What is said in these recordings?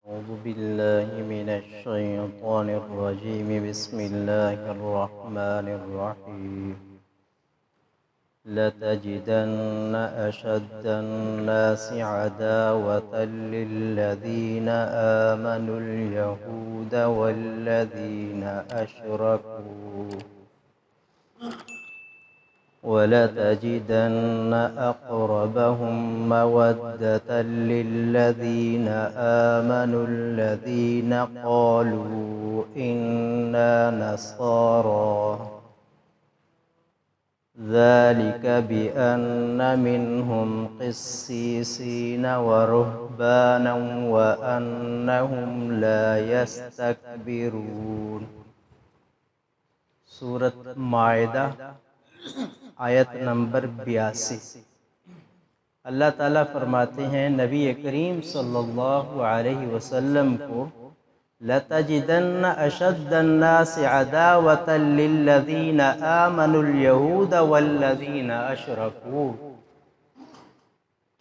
أعوذ بالله من الشيطان الرجيم. بسم الله الرحمن الرحيم. لتجدن أشد الناس عداوة للذين آمنوا اليهود والذين أشركوا ولتجدن أقربهم مودة للذين آمنوا الذين قالوا إنا نصارى ذلك بأن منهم قسيسين ورهبانا وأنهم لا يستكبرون. سورۃ مائدہ آیت نمبر 82. اللہ تعالیٰ فرماتے ہیں نبی کریم صلی اللہ علیہ وسلم کو لَتَجِدَنَّ أَشَدَّ النَّاسِ عَدَاوَةً لِلَّذِينَ آمَنُوا الْيَهُودَ وَالَّذِينَ أَشْرَكُوا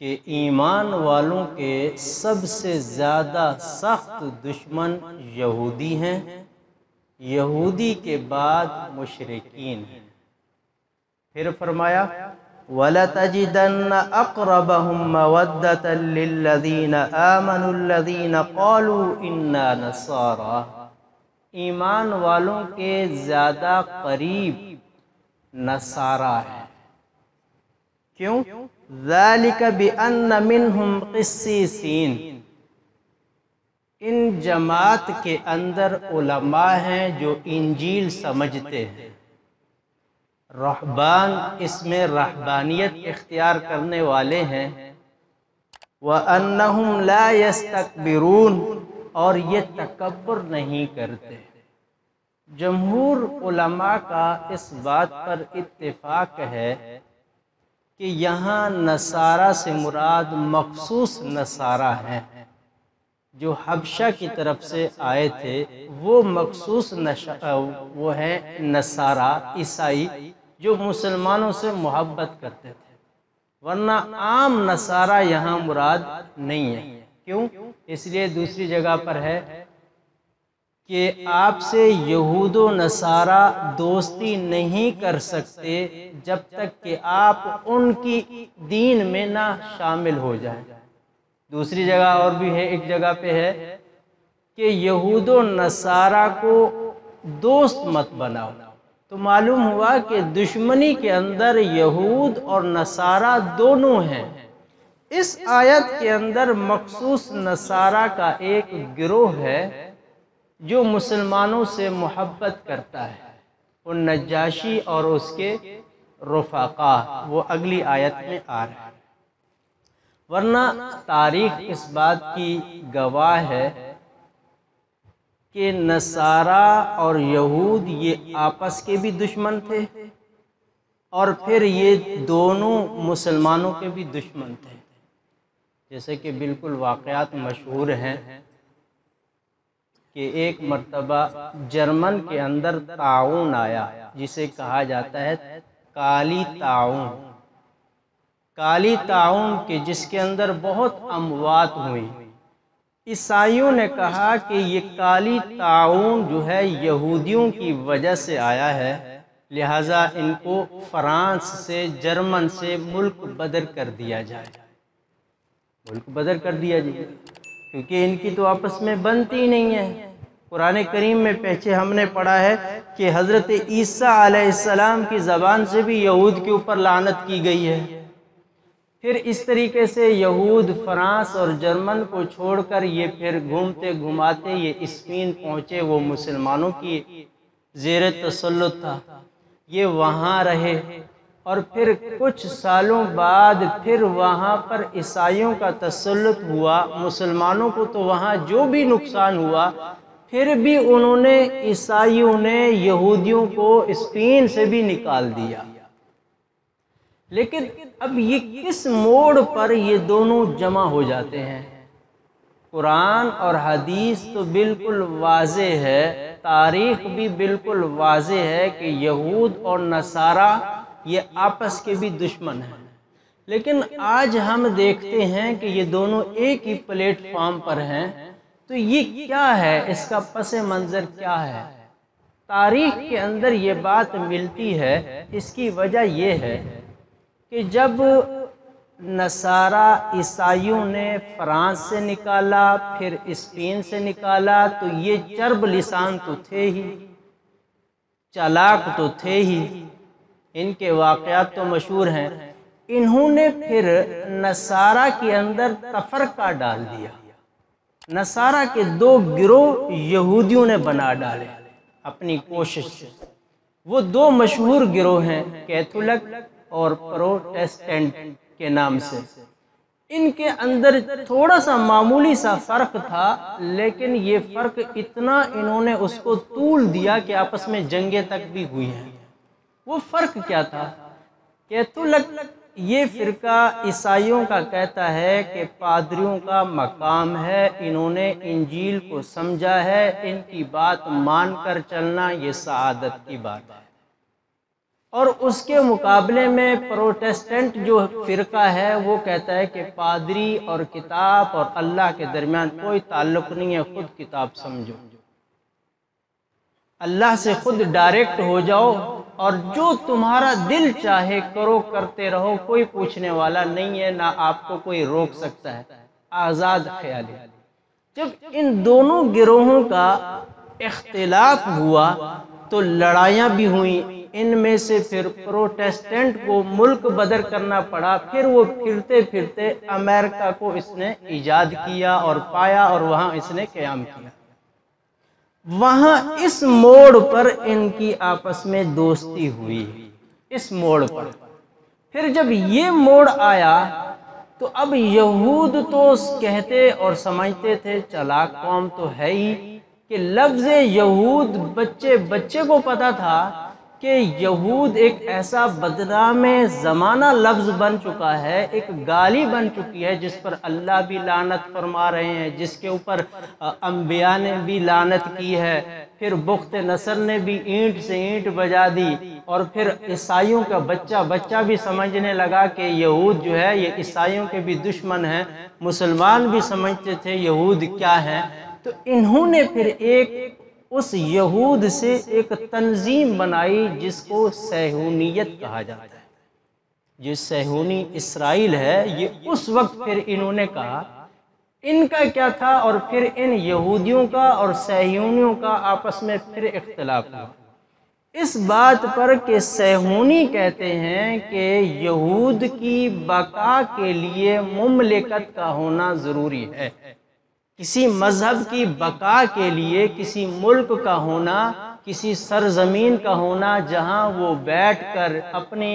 کہ ایمان والوں کے سب سے زیادہ سخت دشمن یہودی ہیں، یہودی کے بعد مشرکین ہیں. پھر فرمایا وَلَتَجِدَنَّ أَقْرَبَهُمْ مَوَدَّةً لِلَّذِينَ آمَنُوا الَّذِينَ قَالُوا إِنَّا نَصَارَى ایمان والوں کے زیادہ قریب نصارہ ہے. کیوں؟ ذَلِكَ بِأَنَّ مِنْهُمْ قِسِّيسِينَ ان جماعت کے اندر علماء ہیں جو انجیل سمجھتے ہیں، رہبان اس میں رہبانیت اختیار کرنے والے ہیں، وَأَنَّهُمْ لَا يَسْتَكْبِرُونَ اور یہ تکبر نہیں کرتے. جمہور علماء کا اس بات پر اتفاق ہے کہ یہاں نصارہ سے مراد مخصوص نصارہ ہیں جو حبشہ کی طرف سے آئے تھے. وہ مخصوص وہ ہیں نصارہ عیسائی جو مسلمانوں سے محبت کرتے تھے، ورنہ عام نصارہ یہاں مراد نہیں ہے. کیوں؟ اس لیے دوسری جگہ پر ہے کہ آپ سے یہود و نصارہ دوستی نہیں کر سکتے جب تک کہ آپ ان کی دین میں نہ شامل ہو جائیں. دوسری جگہ اور بھی ہے، ایک جگہ پہ ہے کہ یہود و نصارہ کو دوست مت بناؤ. تو معلوم ہوا کہ دشمنی کے اندر یہود اور نصارہ دونوں ہیں. اس آیت کے اندر مخصوص نصارہ کا ایک گروہ ہے جو مسلمانوں سے محبت کرتا ہے، وہ نجاشی اور اس کے رفقا، وہ اگلی آیت میں آ رہا ہے. ورنہ تاریخ اس بات کی گواہ ہے کہ نصارہ اور یہود یہ آپس کے بھی دشمن تھے، اور پھر یہ دونوں مسلمانوں کے بھی دشمن تھے. جیسے کہ بالکل واقعات مشہور ہیں کہ ایک مرتبہ جرمن کے اندر طاعون آیا جسے کہا جاتا ہے کالی طاعون. کالی طاعون کے جس کے اندر بہت اموات ہوئی. عیسائیوں نے کہا کہ یہ کالی طاعون جو ہے یہودیوں کی وجہ سے آیا ہے، لہٰذا ان کو فرانس سے، جرمن سے ملک بدر کر دیا جائے. ملک بدر کر دیا جائے کیونکہ ان کی تو آپس میں بنتی ہی نہیں ہے. قرآن کریم میں پیچھے ہم نے پڑھا ہے کہ حضرت عیسیٰ علیہ السلام کی زبان سے بھی یہود کے اوپر لعنت کی گئی ہے. پھر اس طریقے سے یہود فرانس اور جرمن کو چھوڑ کر یہ پھر گھومتے گھماتے یہ اسپین پہنچے. وہ مسلمانوں کی زیر تسلط تھا، یہ وہاں رہے، اور پھر کچھ سالوں بعد پھر وہاں پر عیسائیوں کا تسلط ہوا. مسلمانوں کو تو وہاں جو بھی نقصان ہوا، پھر بھی انہوں نے، عیسائیوں نے یہودیوں کو اسپین سے بھی نکال دیا. لیکن اب یہ کس موڑ پر یہ دونوں جمع ہو جاتے ہیں؟ قرآن اور حدیث تو بالکل واضح ہے، تاریخ بھی بالکل واضح ہے کہ یہود اور نصارہ یہ آپس کے بھی دشمن ہیں. لیکن آج ہم دیکھتے ہیں کہ یہ دونوں ایک ہی پلیٹ فارم پر ہیں، تو تو یہ کیا ہے، اس کا پس منظر کیا ہے؟ تاریخ کے اندر یہ بات ملتی ہے۔ اس کی وجہ یہ ہے کہ جب نصارہ عیسائیوں نے فرانس سے نکالا، پھر اسپین سے نکالا، تو یہ چرب لسان تو تھے ہی، چالاک تو تھے ہی، ان کے واقعات تو مشہور ہیں۔ انہوں نے پھر نصارہ کے اندر تفرقہ ڈال دیا، نصارہ کے دو گروہ یہودیوں نے بنا ڈالے اپنی کوشش سے۔ وہ دو مشہور گروہ ہیں، کیتھولک اور پروٹیسٹنٹ کے نام سے۔ ان کے اندر تھوڑا سا معمولی سا فرق تھا، لیکن یہ فرق اتنا انہوں نے اس کو طول دیا کہ آپس میں جنگیں تک بھی ہوئی ہیں۔ وہ فرق کیا تھا؟ کیتھولک یہ فرقہ عیسائیوں کا کہتا ہے کہ پادریوں کا مقام ہے، انہوں نے انجیل کو سمجھا ہے، ان کی بات مان کر چلنا یہ سعادت کی بات ہے۔ اور اس کے مقابلے میں پروٹیسٹنٹ جو فرقہ ہے وہ کہتا ہے کہ پادری اور کتاب اور اللہ کے درمیان کوئی تعلق نہیں ہے، خود کتاب سمجھو، اللہ سے خود ڈائریکٹ ہو جاؤ اور جو تمہارا دل چاہے کرو، کرتے رہو، کوئی پوچھنے والا نہیں ہے، نہ آپ کو کوئی روک سکتا ہے، آزاد خیالی۔ جب ان دونوں گروہوں کا اختلاف ہوا تو لڑائیاں بھی ہوئیں، ان میں سے پھر پروٹیسٹنٹ کو ملک بدر کرنا پڑا، پھر وہ پھرتے پھرتے امریکہ کو اس نے ایجاد کیا اور پایا اور وہاں اس نے قیام کیا۔ وہاں اس موڑ پر ان کی آپس میں دوستی ہوئی، اس موڑ پر۔ پھر جب یہ موڑ آیا تو اب یہود تو کہتے اور سمجھتے تھے، چلاک قوم تو ہے ہی، کہ لفظ یہود بچے بچے کو پتا تھا کہ یہود ایک ایسا بدنام زمانہ لفظ بن چکا ہے، ایک گالی بن چکی ہے جس پر اللہ بھی لعنت فرما رہے ہیں، جس کے اوپر انبیاء نے بھی لعنت کی ہے۔ پھر بخت نصر نے بھی اینٹ سے اینٹ بجا دی، اور پھر عیسائیوں کا بچہ بھی سمجھنے لگا کہ یہود جو ہے یہ عیسائیوں کے بھی دشمن ہیں۔ مسلمان بھی سمجھتے تھے یہود کیا ہیں۔ تو انہوں نے پھر اس یہود سے ایک تنظیم بنائی جس کو صہیونیت کہا جاتا ہے۔ یہ صہیونی اسرائیل ہے، یہ اس وقت پھر انہوں نے کہا، ان کا کیا تھا، اور پھر ان یہودیوں کا اور صہیونیوں کا آپس میں پھر اختلاف ہوا اس بات پر کہ صہیونی کہتے ہیں کہ یہود کی بقا کے لیے مملکت کا ہونا ضروری ہے، کسی مذہب کی بقا کے لیے کسی ملک کا ہونا، کسی سرزمین کا ہونا جہاں وہ بیٹھ کر اپنے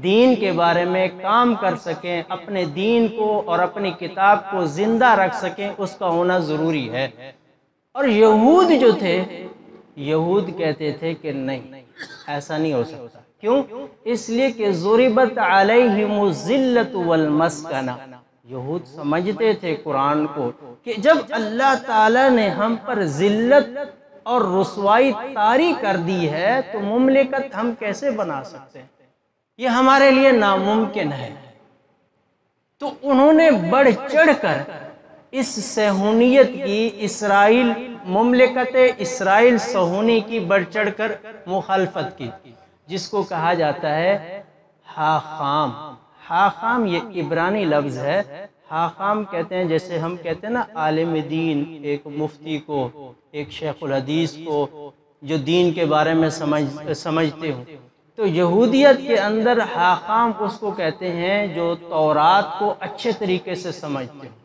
دین کے بارے میں کام کر سکیں، اپنے دین کو اور اپنی کتاب کو زندہ رکھ سکیں، اس کا ہونا ضروری ہے۔ اور یہود جو تھے، یہود کہتے تھے کہ نہیں، ایسا نہیں ہو سکتا۔ کیوں؟ اس لیے کہ ضربت علیہم الذلۃ والمسکنہ، یہود سمجھتے تھے قرآن کو کہ جب اللہ تعالیٰ نے ہم پر ذلت اور رسوائی طاری کر دی ہے تو مملکت ہم کیسے بنا سکتے ہیں، یہ ہمارے لیے ناممکن ہے۔ تو انہوں نے بڑھ چڑھ کر اس صہیونیت کی، اسرائیل مملکت اسرائیل صہیونی کی بڑھ چڑھ کر مخالفت کی، جس کو کہا جاتا ہے حاخام۔ حاخام یہ عبرانی لفظ ہے۔ حاخام کہتے ہیں، جیسے ہم کہتے ہیں نا عالم دین، ایک مفتی کو، ایک شیخ الحدیث کو جو دین کے بارے میں سمجھتے ہوں، تو یہودیت کے اندر حاخام اس کو کہتے ہیں جو تورات کو اچھے طریقے سے سمجھتے ہوں،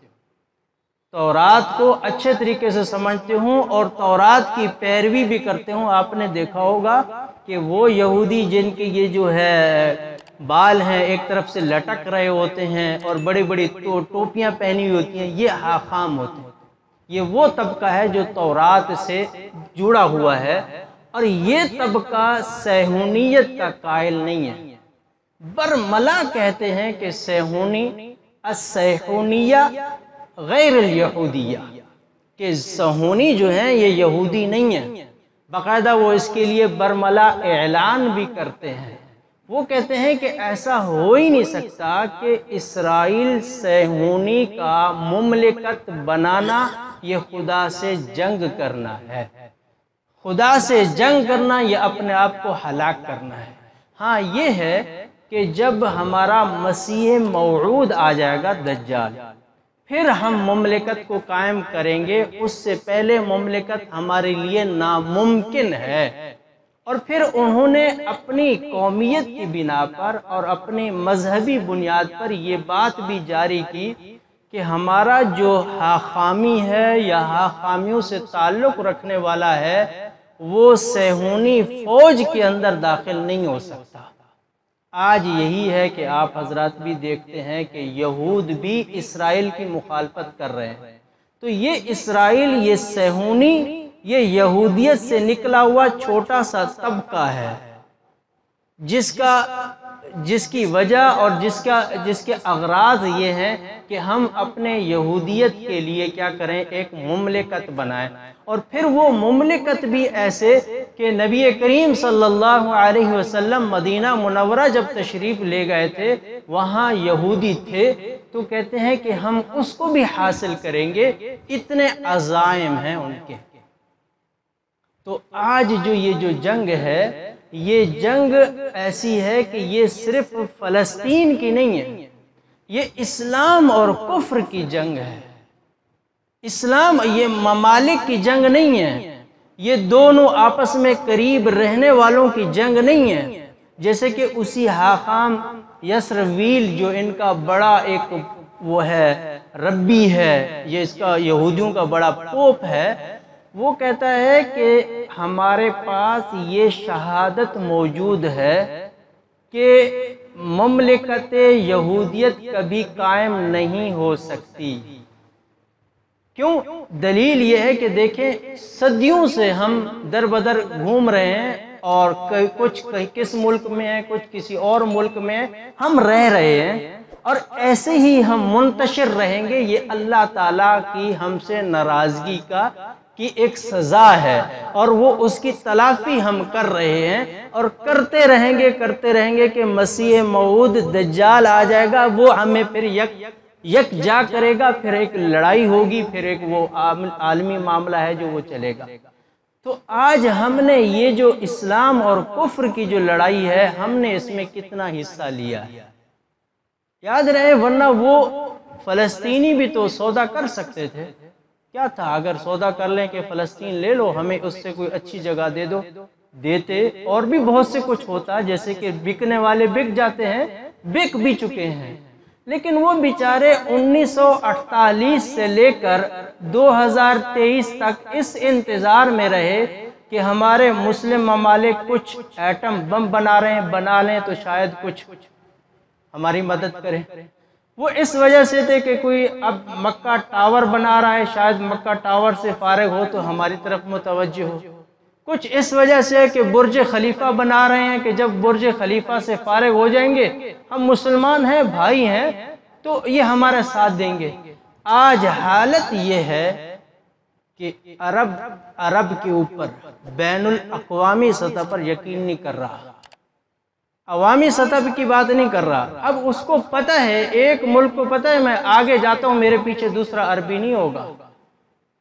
تورات کو اچھے طریقے سے سمجھتے ہوں اور تورات کی پیروی بھی کرتے ہوں۔ آپ نے دیکھا ہوگا کہ وہ یہودی جن کے یہ جو ہے بال ہیں ایک طرف سے لٹک رہے ہوتے ہیں اور بڑی بڑی ٹوپیاں پہنی ہوئی ہوتی ہیں، یہ حاخام ہوتے ہیں۔ یہ وہ طبقہ ہے جو تورات سے جڑا ہوا ہے، اور یہ طبقہ صہیونیت کا قائل نہیں ہے۔ برملا کہتے ہیں کہ صہیونی الصہیونیہ غیر الیہودیہ، کہ صہیونی جو ہیں یہ یہودی نہیں ہیں، باقاعدہ وہ اس کے لیے برملا اعلان بھی کرتے ہیں۔ وہ کہتے ہیں کہ ایسا ہو ہی نہیں سکتا کہ اسرائیل صہیونی کا مملکت بنانا یہ خدا سے جنگ کرنا ہے۔ خدا سے جنگ کرنا یہ اپنے آپ کو ہلاک کرنا ہے۔ ہاں یہ ہے کہ جب ہمارا مسیح موعود آ جائے گا دجال، پھر ہم مملکت کو قائم کریں گے، اس سے پہلے مملکت ہمارے لیے ناممکن ہے۔ اور پھر انہوں نے اپنی قومیت کی بنا پر اور اپنی مذہبی بنیاد پر یہ بات بھی جاری کی کہ ہمارا جو حاخامی ہے یا حاخامیوں سے تعلق رکھنے والا ہے وہ صہیونی فوج کے اندر داخل نہیں ہو سکتا۔ آج یہی ہے کہ آپ حضرات بھی دیکھتے ہیں کہ یہود بھی اسرائیل کی مخالفت کر رہے ہیں۔ تو یہ اسرائیل، یہ صہیونی، یہ یہودیت سے نکلا ہوا چھوٹا سا طبقہ ہے، جس کی وجہ اور جس کے اغراض یہ ہیں کہ ہم اپنے یہودیت کے لیے کیا کریں، ایک مملکت بنائیں۔ اور پھر وہ مملکت بھی ایسے کہ نبی کریم صلی اللہ علیہ وسلم مدینہ منورہ جب تشریف لے گئے تھے، وہاں یہودی تھے، تو کہتے ہیں کہ ہم اس کو بھی حاصل کریں گے، اتنے عزائم ہیں ان کے۔ تو آج جو جنگ ہے، یہ جنگ ایسی ہے کہ یہ صرف فلسطین کی نہیں ہے، یہ اسلام اور کفر کی جنگ ہے۔ اسلام، یہ ممالک کی جنگ نہیں ہے، یہ دونوں آپس میں قریب رہنے والوں کی جنگ نہیں ہے۔ جیسے کہ اسی حاخام یسرویل جو ان کا بڑا ایک وہ ہے، ربی ہے، یہ اس کا یہودیوں کا بڑا پوپ ہے، وہ کہتا ہے کہ ہمارے پاس یہ شہادت موجود ہے کہ مملکت یہودیت کبھی قائم نہیں ہو سکتی۔ کیوں؟ دلیل یہ ہے کہ دیکھیں صدیوں سے ہم در بدر گھوم رہے ہیں، اور کچھ کس ملک میں ہیں، کچھ کسی اور ملک میں ہیں، ہم رہ رہے ہیں، اور ایسے ہی ہم منتشر رہیں گے۔ یہ اللہ تعالیٰ کی ہم سے ناراضگی کی ایک سزا ہے، اور وہ اس کی تلافی ہم کر رہے ہیں، اور کرتے رہیں گے کہ مسیح موعود دجال آ جائے گا، وہ ہمیں پھر یک جا کرے گا، پھر ایک لڑائی ہوگی، پھر ایک وہ عالمی معاملہ ہے جو وہ چلے گا۔ تو آج ہم نے یہ جو اسلام اور کفر کی جو لڑائی ہے، ہم نے اس میں کتنا حصہ لیا ہے، یاد رہے، ورنہ وہ فلسطینی بھی تو سودا کر سکتے تھے۔ کیا تھا اگر سودا کر لیں کہ فلسطین لے لو، ہمیں اس سے کوئی اچھی جگہ دے دو، دیتے، اور بھی بہت سے کچھ ہوتا، جیسے کہ بکنے والے بک جاتے ہیں، بک بھی چکے ہیں۔ لیکن وہ بیچارے 1948 سے لے کر 2023 تک اس انتظار میں رہے کہ ہمارے مسلم ممالک کچھ ایٹم بم بنا رہے ہیں، بنا لیں تو شاید کچھ ہماری مدد کریں۔ وہ اس وجہ سے تھے کہ کوئی اب مکہ ٹاور بنا رہا ہے، شاید مکہ ٹاور سے فارغ ہو تو ہماری طرف متوجہ ہو۔ کچھ اس وجہ سے کہ برج خلیفہ بنا رہے ہیں کہ جب برج خلیفہ سے فارغ ہو جائیں گے، ہم مسلمان ہیں، بھائی ہیں، تو یہ ہمارا ساتھ دیں گے۔ آج حالت یہ ہے کہ عرب کے اوپر بین الاقوامی سطح پر یقین نہیں کر رہا، عوامی سطح کی بات نہیں کر رہا۔ اب اس کو پتہ ہے، ایک ملک کو پتہ ہے میں آگے جاتا ہوں، میرے پیچھے دوسرا عربی نہیں ہوگا،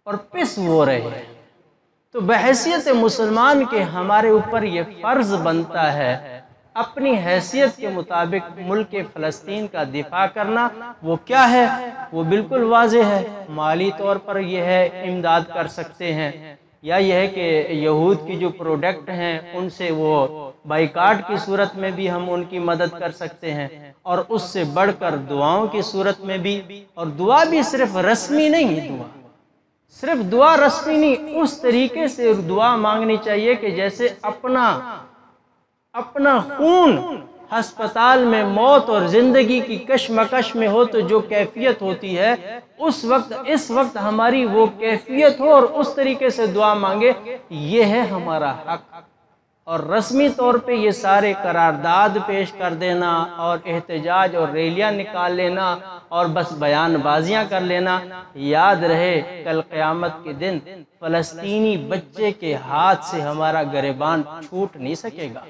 اور پس وہ رہے ہیں۔ تو بحیثیت مسلمان کے ہمارے اوپر یہ فرض بنتا ہے اپنی حیثیت کے مطابق ملک فلسطین کا دفاع کرنا۔ وہ کیا ہے؟ وہ بالکل واضح ہے، مالی طور پر یہ ہے امداد کر سکتے ہیں، یا یہ ہے کہ یہود کی جو پروڈکٹ ہیں ان سے وہ بائیکاٹ کی صورت میں بھی ہم ان کی مدد کر سکتے ہیں، اور اس سے بڑھ کر دعاؤں کی صورت میں بھی، اور دعا بھی صرف رسمی نہیں، صرف دعا رسمی نہیں، اس طریقے سے دعا مانگنی چاہیے کہ جیسے اپنا خون ہسپتال میں موت اور زندگی کی کشمکش میں ہو تو جو کیفیت ہوتی ہے، اس وقت ہماری وہ کیفیت ہو، اور اس طریقے سے دعا مانگے، یہ ہے ہمارا حق۔ اور رسمی طور پہ یہ سارے قرارداد پیش کر دینا اور احتجاج اور ریلیاں نکال لینا اور بس بیان بازیاں کر لینا، یاد رہے کل قیامت کے دن فلسطینی بچے کے ہاتھ سے ہمارا گریبان چھوٹ نہیں سکے گا،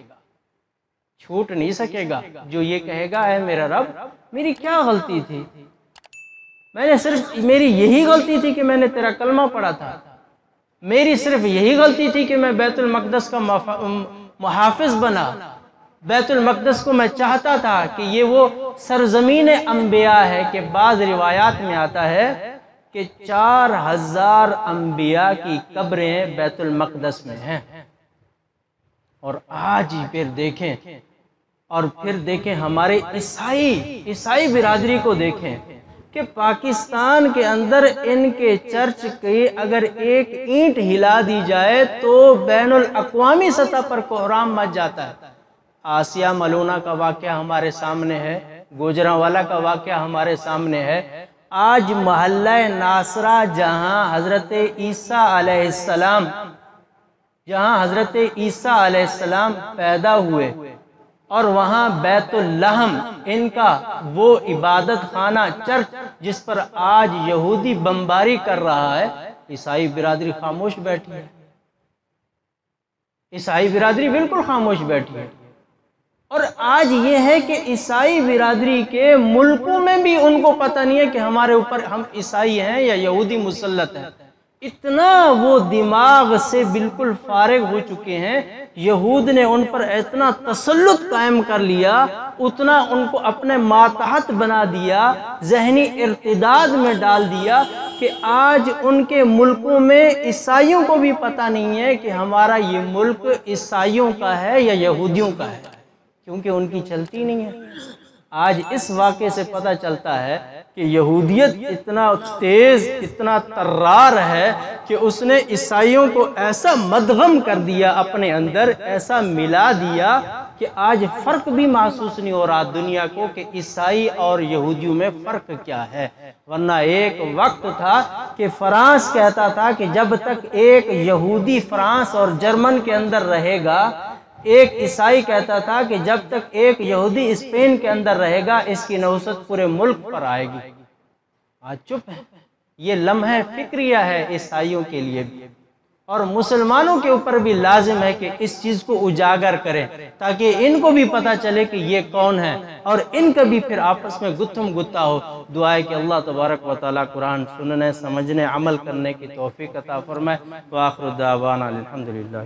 چھوٹ نہیں سکے گا۔ جو یہ کہے گا اے میرا رب، میری کیا غلطی تھی، میں نے صرف میری یہی غلطی تھی کہ میں نے تیرا کلمہ پڑھا تھا، میری صرف یہی غلطی تھی کہ میں بیت المقدس کا محافظ بنا، بیت المقدس کو میں چاہتا تھا کہ یہ وہ سرزمین انبیاء ہے کہ بعض روایات میں آتا ہے کہ 4000 انبیاء کی قبریں بیت المقدس میں ہیں۔ اور آج ہی پھر دیکھیں ہمارے عیسائی برادری کو دیکھیں کہ پاکستان کے اندر ان کے چرچ کی اگر ایک اینٹ ہلا دی جائے تو بین الاقوامی سطح پر کوحرام مچ جاتا ہے۔ آسیہ ملونہ کا واقعہ ہمارے سامنے ہے، گوجرانوالا کا واقعہ ہمارے سامنے ہے۔ آج محلہ ناصرہ جہاں حضرت عیسیٰ علیہ السلام پیدا ہوئے اور وہاں بیت اللحم ان کا وہ عبادت خانہ چرچ جس پر آج یہودی بمباری کر رہا ہے، عیسائی برادری خاموش بیٹھی ہے، عیسائی برادری بالکل خاموش بیٹھی ہے۔ اور آج یہ ہے کہ عیسائی برادری کے ملکوں میں بھی ان کو پتہ نہیں ہے کہ ہمارے اوپر ہم عیسائی ہیں یا یہودی مسلط ہیں۔ اتنا وہ دماغ سے بالکل فارغ ہو چکے ہیں، یہود نے ان پر اتنا تسلط قائم کر لیا، اتنا ان کو اپنے ماتحت بنا دیا، ذہنی ارتداد میں ڈال دیا کہ آج ان کے ملکوں میں عیسائیوں کو بھی پتہ نہیں ہے کہ ہمارا یہ ملک عیسائیوں کا ہے یا یہودیوں کا ہے، کیونکہ ان کی چلتی نہیں ہے۔ آج اس واقعے سے پتہ چلتا ہے کہ یہودیت اتنا تیز، اتنا طرار ہے کہ اس نے عیسائیوں کو ایسا مدغم کر دیا اپنے اندر، ایسا ملا دیا کہ آج فرق بھی محسوس نہیں ہو رہا دنیا کو کہ عیسائی اور یہودیوں میں فرق کیا ہے۔ ورنہ ایک وقت تھا کہ فرانس کہتا تھا کہ جب تک ایک یہودی فرانس اور جرمن کے اندر رہے گا، ایک عیسائی کہتا تھا کہ جب تک ایک یہودی اسپین کے اندر رہے گا اس کی نوست پورے ملک پر آئے گی۔ آج چپ ہے۔ یہ لمحہ فکریہ ہے عیسائیوں کے لیے بھی، اور مسلمانوں کے اوپر بھی لازم ہے کہ اس چیز کو اجاگر کریں تاکہ ان کو بھی پتہ چلے کہ یہ کون ہے، اور ان کا بھی پھر آپس میں گتھم گتھا ہو۔ دعا ہے کہ اللہ تبارک و تعالیٰ قرآن سننے، سمجھنے، عمل کرنے کی توفیق عطا فرمائے۔ وآخر دعوانا الحمدللہ۔